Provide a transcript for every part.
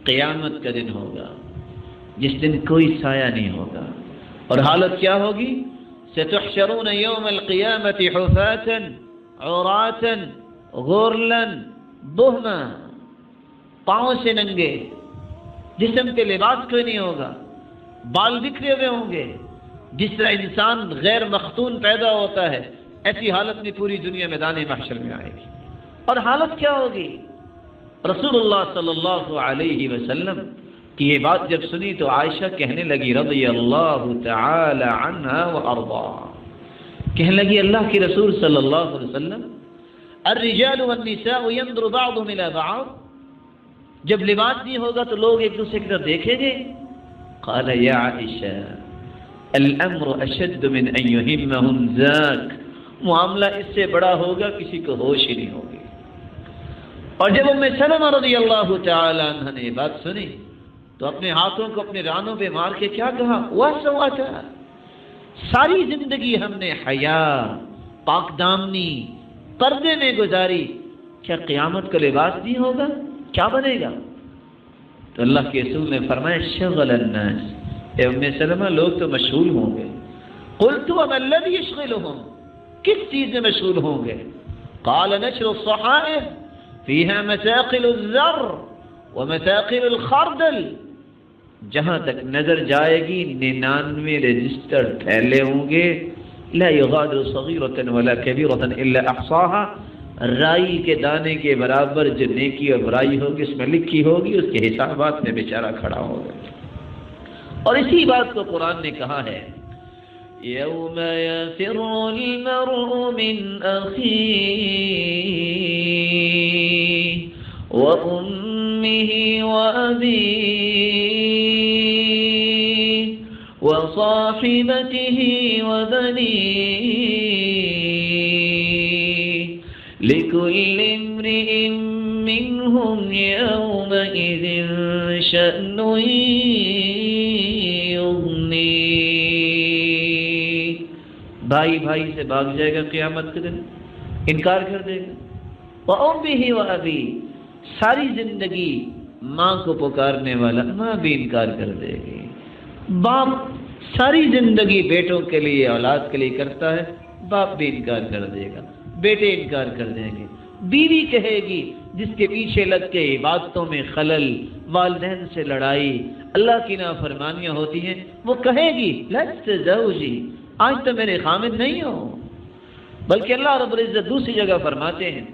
قیامت کا دن ہوگا جس دن کوئی سایہ نہیں ہوگا، اور حالت کیا ہوگی؟ ستحشرون یوم القیامت حفاتا عراتا غرلا بہما، پاؤں سے ننگے، جسم پہ لباس کوئی نہیں ہوگا، بال بکھرے ہوئے ہوں گے۔ جس طرح انسان غیر مختون پیدا ہوتا ہے، ایسی حالت میں پوری دنیا میدان محشر میں آئے گی۔ اور حالت کیا ہوگی؟ رسول اللہ صلی اللہ علیہ وسلم کی یہ بات جب سنی تو عائشہ کہنے لگی رضی اللہ تعالی عنہا وارضاها، کہنے لگی اللہ کے رسول صلی اللہ علیہ وسلم الرجال والنساء ينظر بعضهم الى بعض، جب لباس نہیں ہوگا تو لوگ ایک دوسرے کی طرف دیکھیں گے۔ قال یا عائشہ الامر اشد من ان يهمهم ذاك، معاملہ اس سے بڑا ہوگا کسی کو ہوش ہی نہیں ہوگی۔ اور جب ام سلمہ رضی اللہ تعالی عنہ نے یہ بات سنی تو اپنے ہاتھوں کو اپنے رانوں پہ مار کے کیا کہا؟ وَسَوَتَا، ساری زندگی ہم نے حیا، پاک دامنی، پردے میں گزاری، کیا قیامت کا لباس نہیں ہوگا؟ کیا بنے گا؟ تو اللہ کے رسول نے فرمایا شغل الناس، اے ام سلمہ لوگ تو مشغول ہوں گے۔ قلت وما الذي يشغلهم، کس چیز میں مشغول ہوں گے؟ قال نشر الصحائف فيها مثاقل الذر ومثاقل الخردل، جہاں تک نظر جائے گی 99 رجسٹر پھیلے ہوں گے، لا يغادر صغيرة ولا كبيرة الا احصاها، رائی کے دانے کے برابر جو نیکی اور برائی ہوگی اس میں لکھی ہوگی، اس کے حسابات میں بیچارہ کھڑا ہوگا۔ اور اسی بات کو قرآن نے کہا ہے یوم یفر المرء من اخیہ وامہ وابیہ وصاحبتہ وبنیہ لکل امرئ منہم یومئذ شأن بھائی بھائی سے بھاگ جائے گا قیامت کے دن، انکار کر دے گا۔ وَأُمِّهِ وَأَبِيهِ، ساری زندگی ماں کو پکارنے والا ماں بھی انکار کر دے گی۔ باپ ساری زندگی بیٹوں کے لیے اولاد کے لیے کرتا ہے، باپ بھی انکار کر دے گا، بیٹے انکار کر دیں گے۔ بیوی کہے گی جس کے پیچھے لگ کے عبادتوں میں خلل، والدین سے لڑائی، اللہ کی نافرمانیاں ہوتی ہیں، وہ کہے گی لست زوجی، آج تو میرے خامد نہیں ہو۔ بلکہ اللہ رب العزت دوسری جگہ فرماتے ہیں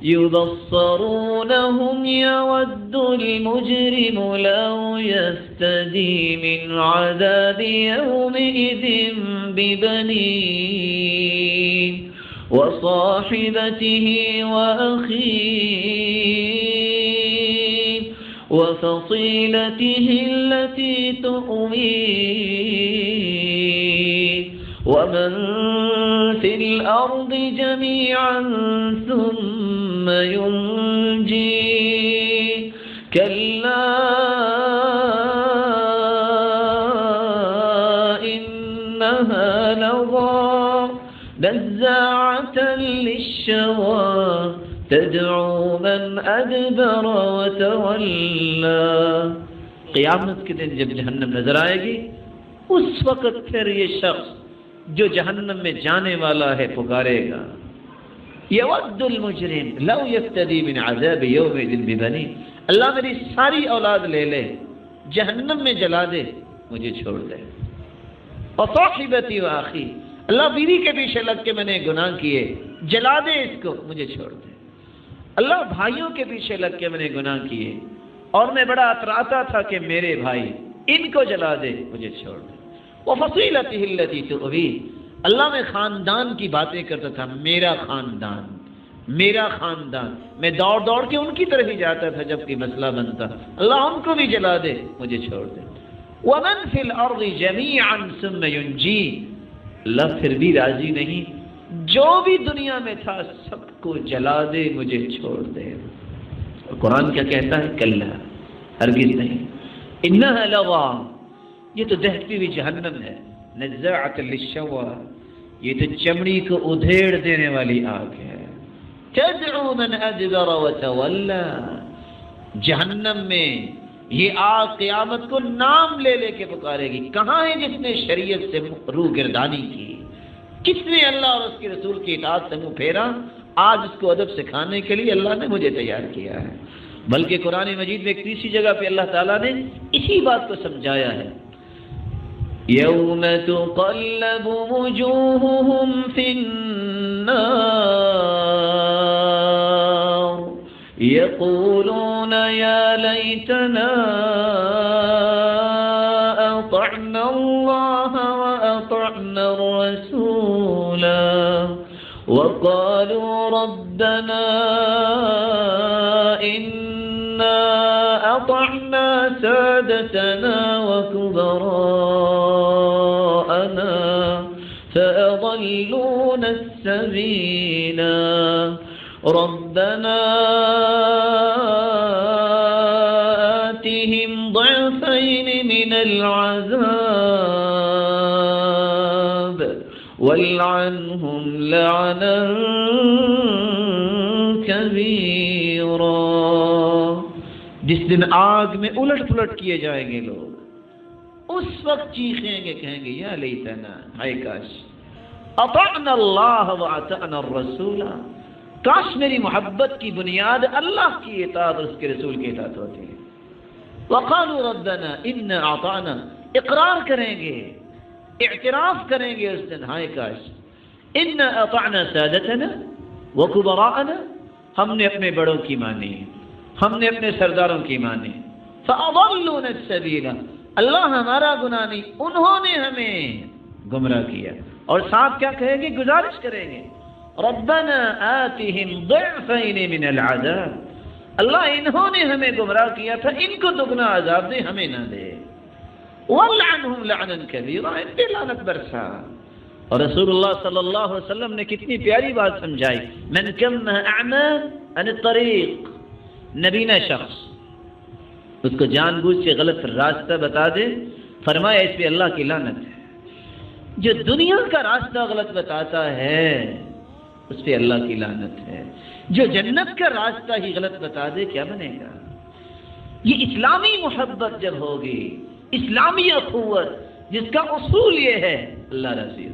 يُبَصَّرُونَهُمْ يَوَدُّ الْمُجْرِمُ لَوْ يَفْتَدِي مِنْ عَذَابِ يَوْمِئِذٍ بِبَنِيهِ وَصَاحِبَتِهِ وَأَخِيهِ وَفَصِيلَتِهِ الَّتِي تُؤْوِيهِ وَمَنْ فِي الْأَرْضِ جَمِيعًا ثُمَّ يُنْجِيهِ كَلَّا إِنَّهَا لَظَى نَزَّاعَةً لِلشَّوَى تَدْعُو مَنْ أَدْبَرَ وَتَوَلَّى۔ قیامت کے دن جب جہنم نظر آئے گی، اس وقت پھر یہ شخص جو جہنم میں جانے والا ہے پکارے گا یود المجرم لو یفتدی من عذاب یومئذ ببنیہ، اللہ میری ساری اولاد لے لے، جہنم میں جلا دے، مجھے چھوڑ دے۔ وصاحبتی واخی، اللہ بیوی کے پیچھے لگ کے میں نے گناہ کیے، جلا دے اس کو، مجھے چھوڑ دے۔ اللہ بھائیوں کے پیچھے لگ کے میں نے گناہ کیے اور میں بڑا اتراتا تھا کہ میرے بھائی، ان کو جلا دے، مجھے چھوڑ دے۔ وَفَصِيلَتِهِ الَّتِي تُؤْوِيهِ، اللہ میں خاندان کی باتیں کرتا تھا، میرا خاندان، میرا خاندان، میں دوڑ دوڑ کے ان کی طرف ہی جاتا تھا جب کوئی مسئلہ بنتا، اللہ ان کو بھی جلا دے، مجھے چھوڑ دے۔ وَمَنْ فِي الْأَرْضِ جَمِيعًا ثُمَّ يُنْجِيهِ، اللہ پھر بھی راضی نہیں، جو بھی دنیا میں تھا سب کو جلا دے، مجھے چھوڑ دے۔ اور قرآن کیا کہتا ہے؟ کلا، ہرگز نہیں، انہا لظیٰ، یہ تو دہتی ہوئی جہنم ہے، نزاعۃ للشویٰ، یہ تو چمڑی کو ادھیڑ دینے والی آگ ہے، تدعو من ادبر وتولی، جہنم میں یہ آگ قیامت کو نام لے لے کے پکارے گی، کہاں ہے جس نے شریعت سے روح گردانی کی، کس نے اللہ اور اس کے رسول کی اطاعت سے منہ پھیرا؟ آج اس کو ادب سکھانے کے لیے اللہ نے مجھے تیار کیا ہے۔ بلکہ قرآن مجید میں ایک تیسری جگہ پہ اللہ تعالیٰ نے اسی بات کو سمجھایا ہے، یوم تقلب وجوہہم فی النار یقولون یا لیتنا اطعنا اللہ واطعنا الرسولا وقالوا ربنا إنا أطعنا سادتنا وكبراءنا فأضلونا السبيلا ربنا آتهم ضعفين من العذاب وَالْعَنْهُمْ لَعْنًا كَبِيرًا۔ جس دن آگ میں الٹ پلٹ کیے جائیں گے لوگ، اس وقت چیخیں گے، کہیں گے یا لیتنا، ہائے کاش اطعنا اللہ واطعنا الرسول، کاش میری محبت کی بنیاد اللہ کی اطاعت اور اس کے رسول کی اطاعت ہوتی ہے۔ وقالوا ربنا انا اطعنا، اقرار کریں گے، اعتراف کریں گے اس دن، ہائے کاش انا اطعنا سادتنا وکبراءنا، ہم نے اپنے بڑوں کی مانی، ہم نے اپنے سرداروں کی مانی، فاضلونا السبیل، اللہ ہمارا گناہ نہیں، انہوں نے ہمیں گمراہ کیا۔ اور ساتھ کیا کہیں گے؟ گزارش کریں گے ربنا آتهم ضعفین من العذاب، اللہ انہوں نے ہمیں گمراہ کیا تھا، ان کو دگنا عذاب دے، ہمیں نہ دے۔ وَلْعَنْهُمْ لَعْنًا كَبِيرًا، ان پہ لعنت برسا۔ اور رسول اللہ صلی اللہ علیہ وسلم نے کتنی پیاری بات سمجھائی، من کم اعمى عن الطریق، نبینا شخص اس کو جان بوجھ سے غلط راستہ بتا دے، فرمایا اس پہ اللہ کی لعنت ہے۔ جو دنیا کا راستہ غلط بتاتا ہے اس پہ اللہ کی لعنت ہے۔ جو جنت کا راستہ ہی غلط بتا دے کیا بنے گا؟ یہ اسلامی محبت جب ہوگی، اسلامی اخوت جس کا اصول یہ ہے اللہ راضی ہو۔